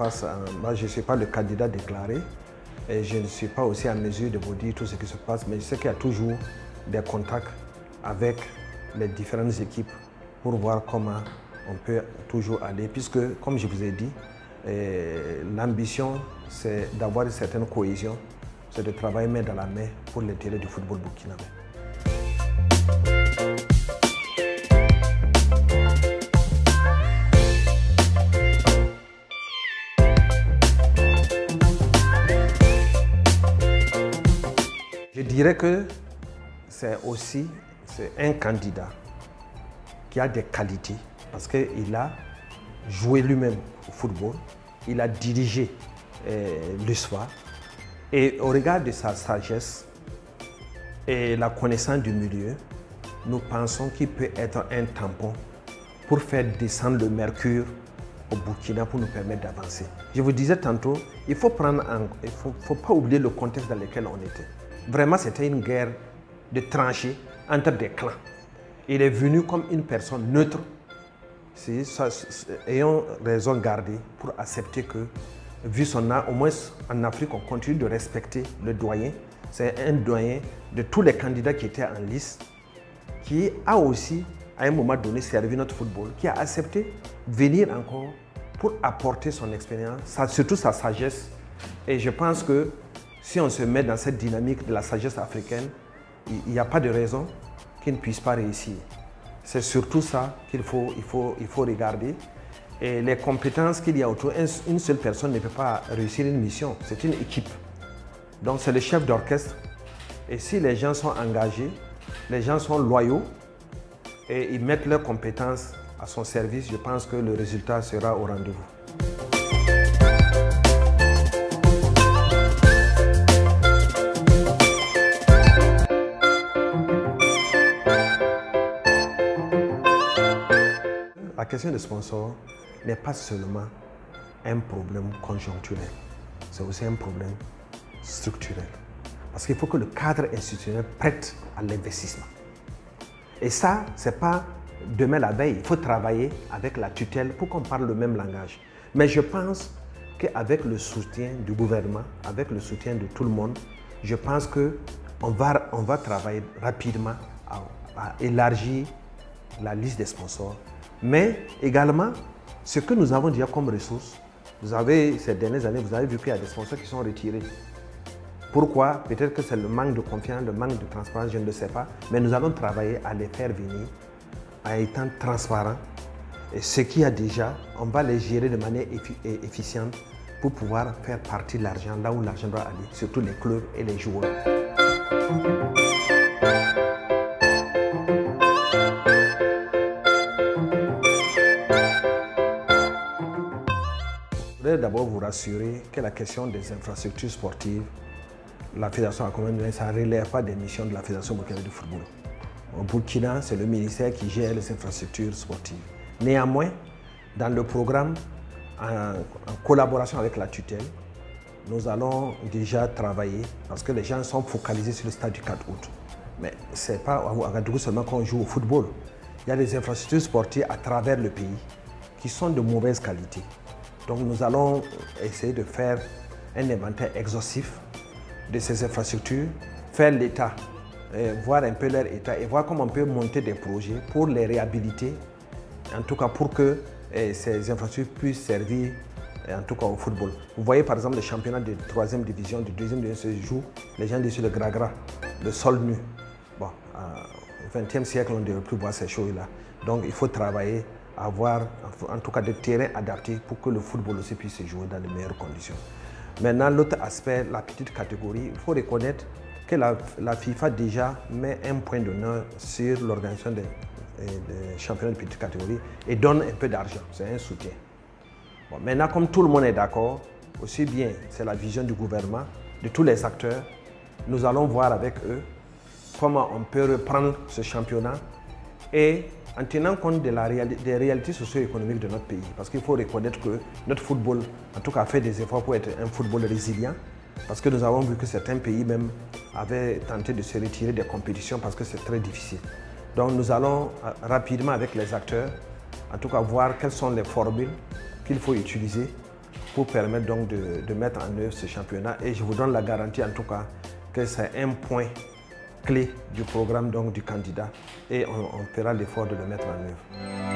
passe, moi je ne suis pas le candidat déclaré et je ne suis pas aussi en mesure de vous dire tout ce qui se passe, mais je sais qu'il y a toujours des contacts avec les différentes équipes pour voir comment on peut toujours aller, puisque, comme je vous ai dit, l'ambition, c'est d'avoir une certaine cohésion, c'est de travailler main dans la main pour l'intérêt du football burkinabé. Je dirais que c'est un candidat qui a des qualités parce qu'il a joué lui-même au football, il a dirigé l'USFA et au regard de sa sagesse et la connaissance du milieu, nous pensons qu'il peut être un tampon pour faire descendre le mercure au Burkina pour nous permettre d'avancer. Je vous disais tantôt, il faut pas oublier le contexte dans lequel on était. Vraiment, c'était une guerre de tranchées entre des clans. Il est venu comme une personne neutre, ayant raison gardée pour accepter que, vu son âge, au moins en Afrique, on continue de respecter le doyen. C'est un doyen de tous les candidats qui étaient en liste, qui a aussi, à un moment donné, servi notre football, qui a accepté de venir encore pour apporter son expérience, surtout sa sagesse. Et je pense que si on se met dans cette dynamique de la sagesse africaine, il n'y a pas de raison qu'il ne puisse pas réussir. C'est surtout ça qu'il faut regarder. Et les compétences qu'il y a autour, une seule personne ne peut pas réussir une mission, c'est une équipe. Donc c'est le chef d'orchestre. Et si les gens sont engagés, les gens sont loyaux et ils mettent leurs compétences à son service, je pense que le résultat sera au rendez-vous. La question des sponsors n'est pas seulement un problème conjoncturel, c'est aussi un problème structurel. Parce qu'il faut que le cadre institutionnel prête à l'investissement. Et ça, ce n'est pas demain la veille. Il faut travailler avec la tutelle pour qu'on parle le même langage. Mais je pense qu'avec le soutien du gouvernement, avec le soutien de tout le monde, je pense qu'on va travailler rapidement à élargir la liste des sponsors. Mais également, ce que nous avons déjà comme ressources, ces dernières années, vous avez vu qu'il y a des sponsors qui sont retirés. Pourquoi? Peut-être que c'est le manque de confiance, le manque de transparence, je ne le sais pas. Mais nous allons travailler à les faire venir, en étant transparents. Et ce qu'il y a déjà, on va les gérer de manière efficiente pour pouvoir faire partir l'argent là où l'argent doit aller, surtout les clubs et les joueurs. Je voudrais d'abord vous rassurer que la question des infrastructures sportives, la Fédération a commandé, ça ne relève pas des missions de la Fédération burkinabé de football. Au Burkina, c'est le ministère qui gère les infrastructures sportives. Néanmoins, dans le programme, en collaboration avec la tutelle, nous allons déjà travailler parce que les gens sont focalisés sur le stade du 4 août. Mais ce n'est pas à Ouagadougou seulement qu'on joue au football. Il y a des infrastructures sportives à travers le pays qui sont de mauvaise qualité. Donc nous allons essayer de faire un inventaire exhaustif de ces infrastructures, faire l'état, voir un peu leur état et voir comment on peut monter des projets pour les réhabiliter, en tout cas pour que ces infrastructures puissent servir en tout cas au football. Vous voyez par exemple le championnat de 3e division, de 2e division se joue, les gens disent sur le gragra, le sol nu. Bon, au XXe siècle, on ne devrait plus voir ces choses-là. Donc il faut travailler à avoir en tout cas des terrains adaptés pour que le football aussi puisse se jouer dans de meilleures conditions. Maintenant, l'autre aspect, la petite catégorie, il faut reconnaître que la FIFA déjà met un point d'honneur sur l'organisation des championnats de petite catégorie et donne un peu d'argent, c'est un soutien. Bon, maintenant, comme tout le monde est d'accord, aussi bien c'est la vision du gouvernement, de tous les acteurs, nous allons voir avec eux comment on peut reprendre ce championnat et en tenant compte des réalités socio-économiques de notre pays. Parce qu'il faut reconnaître que notre football, en tout cas, fait des efforts pour être un football résilient. Parce que nous avons vu que certains pays même avaient tenté de se retirer des compétitions parce que c'est très difficile. Donc nous allons rapidement avec les acteurs, en tout cas voir quelles sont les formules qu'il faut utiliser pour permettre donc de mettre en œuvre ce championnat. Et je vous donne la garantie en tout cas que c'est un point clé du programme donc, du candidat et on fera l'effort de le mettre en œuvre.